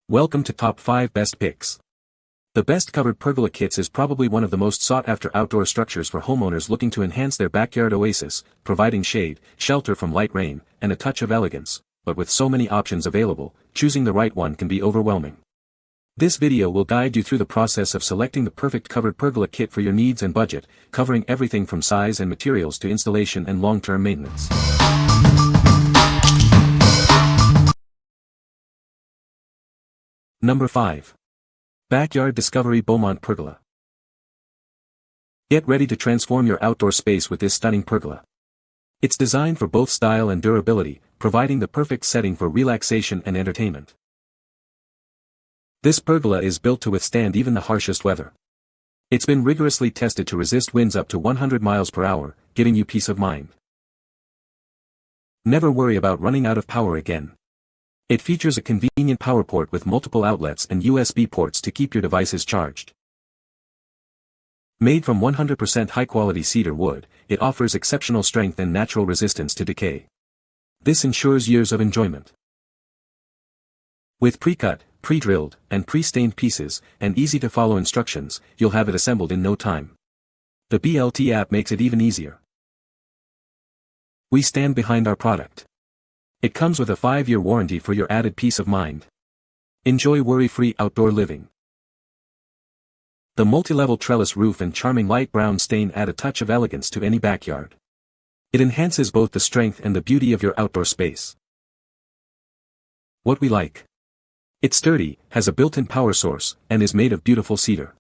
Welcome to Top 5 Best Picks. The best covered pergola kits is probably one of the most sought-after outdoor structures for homeowners looking to enhance their backyard oasis, providing shade, shelter from light rain, and a touch of elegance. But with so many options available, choosing the right one can be overwhelming. This video will guide you through the process of selecting the perfect covered pergola kit for your needs and budget, covering everything from size and materials to installation and long-term maintenance. Number 5. Backyard Discovery Beaumont Pergola. Get ready to transform your outdoor space with this stunning pergola. It's designed for both style and durability, providing the perfect setting for relaxation and entertainment. This pergola is built to withstand even the harshest weather. It's been rigorously tested to resist winds up to 100 miles per hour, giving you peace of mind. Never worry about running out of power again. It features a convenient power port with multiple outlets and USB ports to keep your devices charged. Made from 100% high-quality cedar wood, it offers exceptional strength and natural resistance to decay. This ensures years of enjoyment. With pre-cut, pre-drilled, and pre-stained pieces, and easy-to-follow instructions, you'll have it assembled in no time. The BLT app makes it even easier. We stand behind our product. It comes with a 5-year warranty for your added peace of mind. Enjoy worry-free outdoor living. The multi-level trellis roof and charming light brown stain add a touch of elegance to any backyard. It enhances both the strength and the beauty of your outdoor space. What we like. It's sturdy, has a built-in power source, and is made of beautiful cedar.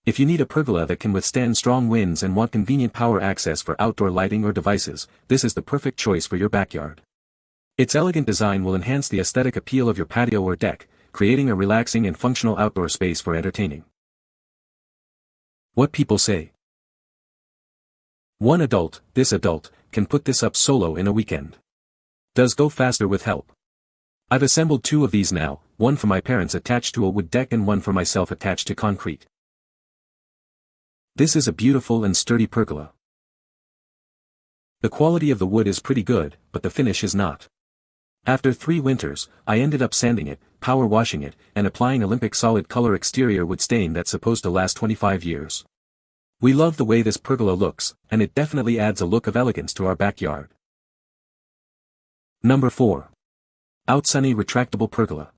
If you need a pergola that can withstand strong winds and want convenient power access for outdoor lighting or devices, this is the perfect choice for your backyard. Its elegant design will enhance the aesthetic appeal of your patio or deck, creating a relaxing and functional outdoor space for entertaining. What people say. This adult, can put this up solo in a weekend. Does go faster with help. I've assembled 2 of these now, one for my parents attached to a wood deck and one for myself attached to concrete. This is a beautiful and sturdy pergola. The quality of the wood is pretty good, but the finish is not. After 3 winters, I ended up sanding it, power washing it, and applying Olympic solid color exterior wood stain that's supposed to last 25 years. We love the way this pergola looks, and it definitely adds a look of elegance to our backyard. Number 4. Outsunny Retractable Pergola.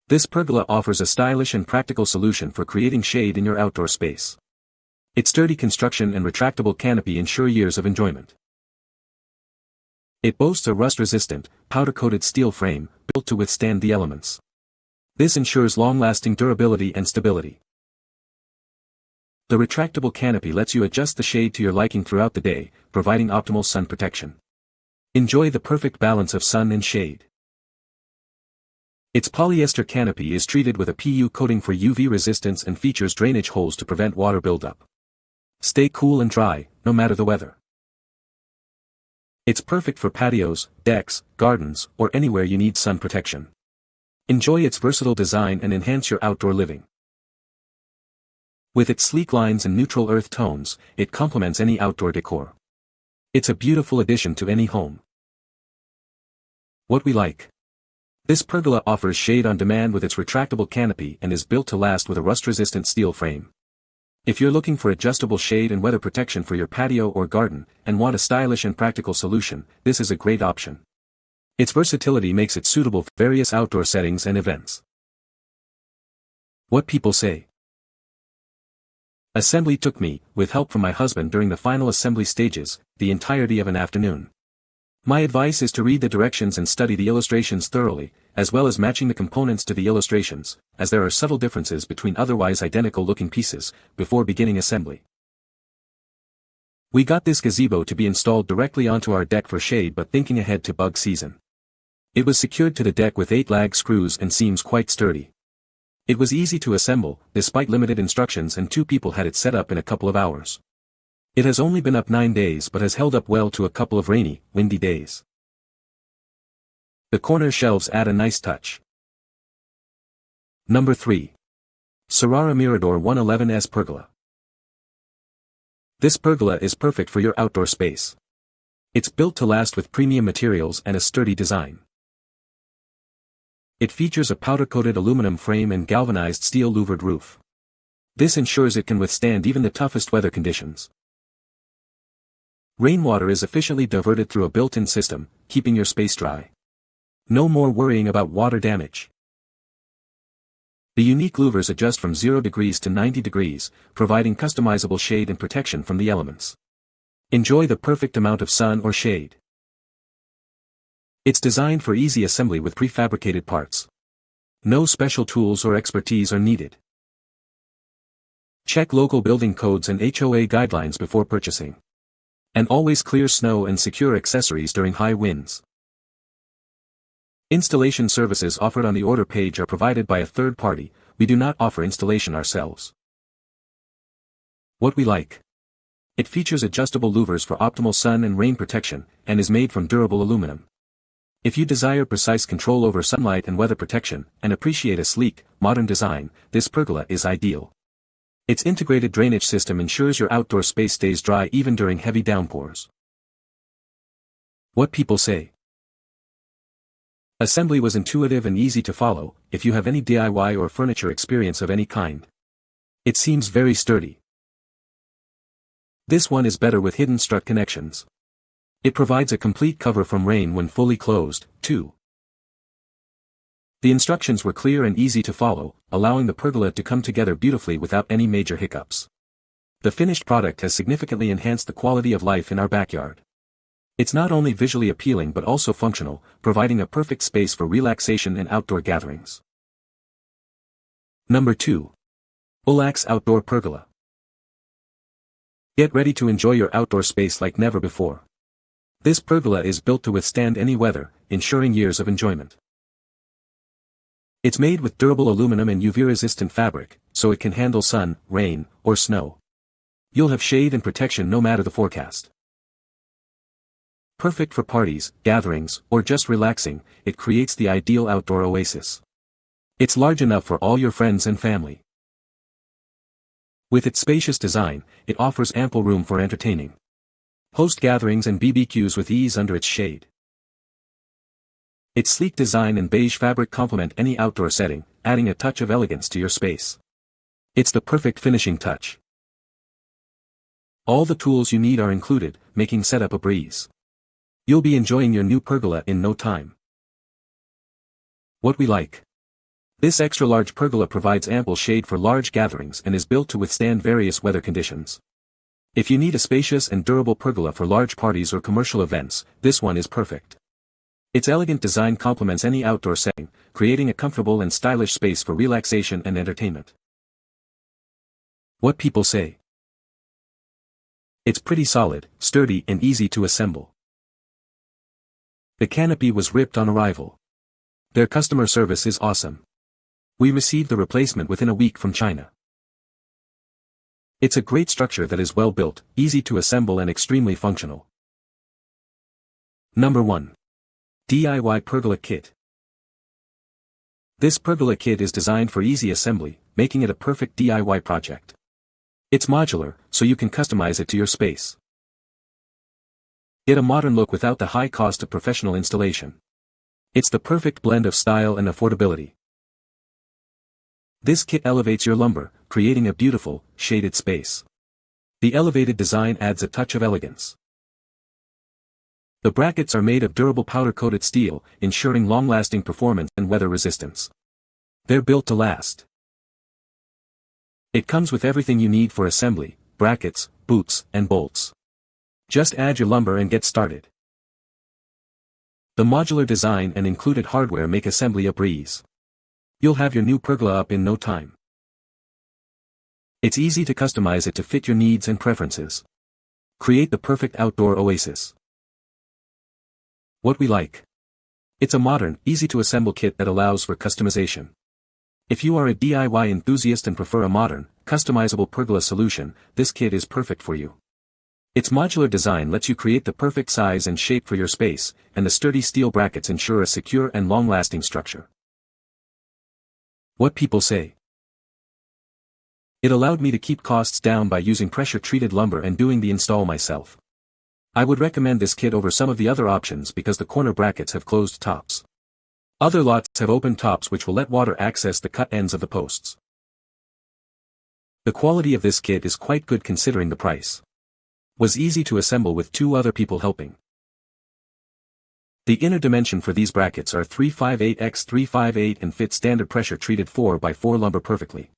This pergola offers a stylish and practical solution for creating shade in your outdoor space. Its sturdy construction and retractable canopy ensure years of enjoyment. It boasts a rust-resistant, powder-coated steel frame, built to withstand the elements. This ensures long-lasting durability and stability. The retractable canopy lets you adjust the shade to your liking throughout the day, providing optimal sun protection. Enjoy the perfect balance of sun and shade. Its polyester canopy is treated with a PU coating for UV resistance and features drainage holes to prevent water buildup. Stay cool and dry, no matter the weather. It's perfect for patios, decks, gardens, or anywhere you need sun protection. Enjoy its versatile design and enhance your outdoor living. With its sleek lines and neutral earth tones, it complements any outdoor decor. It's a beautiful addition to any home. What we like. This pergola offers shade on demand with its retractable canopy and is built to last with a rust-resistant steel frame. If you're looking for adjustable shade and weather protection for your patio or garden, and want a stylish and practical solution, this is a great option. Its versatility makes it suitable for various outdoor settings and events. What people say. Assembly took me, with help from my husband during the final assembly stages, the entirety of an afternoon. My advice is to read the directions and study the illustrations thoroughly, as well as matching the components to the illustrations, as there are subtle differences between otherwise identical-looking pieces, before beginning assembly. We got this gazebo to be installed directly onto our deck for shade, but thinking ahead to bug season. It was secured to the deck with 8 lag screws and seems quite sturdy. It was easy to assemble, despite limited instructions, and 2 people had it set up in a couple of hours. It has only been up 9 days but has held up well to a couple of rainy, windy days. The corner shelves add a nice touch. Number 3. SORARA Mirador 111S Pergola. This pergola is perfect for your outdoor space. It's built to last with premium materials and a sturdy design. It features a powder-coated aluminum frame and galvanized steel louvered roof. This ensures it can withstand even the toughest weather conditions. Rainwater is efficiently diverted through a built-in system, keeping your space dry. No more worrying about water damage. The unique louvers adjust from 0 degrees to 90 degrees, providing customizable shade and protection from the elements. Enjoy the perfect amount of sun or shade. It's designed for easy assembly with prefabricated parts. No special tools or expertise are needed. Check local building codes and HOA guidelines before purchasing. And always clear snow and secure accessories during high winds. Installation services offered on the order page are provided by a third party. We do not offer installation ourselves. What we like. It features adjustable louvers for optimal sun and rain protection, and is made from durable aluminum. If you desire precise control over sunlight and weather protection, and appreciate a sleek, modern design, this pergola is ideal. Its integrated drainage system ensures your outdoor space stays dry even during heavy downpours. What people say. Assembly was intuitive and easy to follow, if you have any DIY or furniture experience of any kind. It seems very sturdy. This one is better with hidden strut connections. It provides a complete cover from rain when fully closed, too. The instructions were clear and easy to follow, allowing the pergola to come together beautifully without any major hiccups. The finished product has significantly enhanced the quality of life in our backyard. It's not only visually appealing but also functional, providing a perfect space for relaxation and outdoor gatherings. Number 2. Ulax Outdoor Pergola. Get ready to enjoy your outdoor space like never before. This pergola is built to withstand any weather, ensuring years of enjoyment. It's made with durable aluminum and UV-resistant fabric, so it can handle sun, rain, or snow. You'll have shade and protection no matter the forecast. Perfect for parties, gatherings, or just relaxing, it creates the ideal outdoor oasis. It's large enough for all your friends and family. With its spacious design, it offers ample room for entertaining. Host gatherings and BBQs with ease under its shade. Its sleek design and beige fabric complement any outdoor setting, adding a touch of elegance to your space. It's the perfect finishing touch. All the tools you need are included, making setup a breeze. You'll be enjoying your new pergola in no time. What we like. This extra-large pergola provides ample shade for large gatherings and is built to withstand various weather conditions. If you need a spacious and durable pergola for large parties or commercial events, this one is perfect. Its elegant design complements any outdoor setting, creating a comfortable and stylish space for relaxation and entertainment. What people say. It's pretty solid, sturdy and easy to assemble. The canopy was ripped on arrival. Their customer service is awesome. We received the replacement within a week from China. It's a great structure that is well built, easy to assemble and extremely functional. Number 1. DIY Pergola Kit. This pergola kit is designed for easy assembly, making it a perfect DIY project. It's modular, so you can customize it to your space. Get a modern look without the high cost of professional installation. It's the perfect blend of style and affordability. This kit elevates your lumber, creating a beautiful, shaded space. The elevated design adds a touch of elegance. The brackets are made of durable powder-coated steel, ensuring long-lasting performance and weather resistance. They're built to last. It comes with everything you need for assembly: brackets, boots, and bolts. Just add your lumber and get started. The modular design and included hardware make assembly a breeze. You'll have your new pergola up in no time. It's easy to customize it to fit your needs and preferences. Create the perfect outdoor oasis. What we like. It's a modern, easy-to-assemble kit that allows for customization. If you are a DIY enthusiast and prefer a modern, customizable pergola solution, this kit is perfect for you. Its modular design lets you create the perfect size and shape for your space, and the sturdy steel brackets ensure a secure and long-lasting structure. What people say. It allowed me to keep costs down by using pressure-treated lumber and doing the install myself. I would recommend this kit over some of the other options because the corner brackets have closed tops. Other lots have open tops which will let water access the cut ends of the posts. The quality of this kit is quite good considering the price. Was easy to assemble with 2 other people helping. The inner dimension for these brackets are 358x358 and fit standard pressure treated 4x4 lumber perfectly.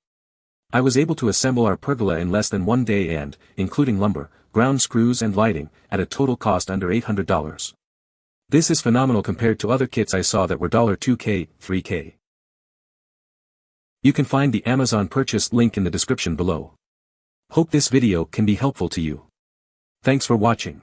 I was able to assemble our pergola in less than 1 day and, including lumber, ground screws and lighting, at a total cost under $800. This is phenomenal compared to other kits I saw that were $2K, $3K. You can find the Amazon purchase link in the description below. Hope this video can be helpful to you. Thanks for watching.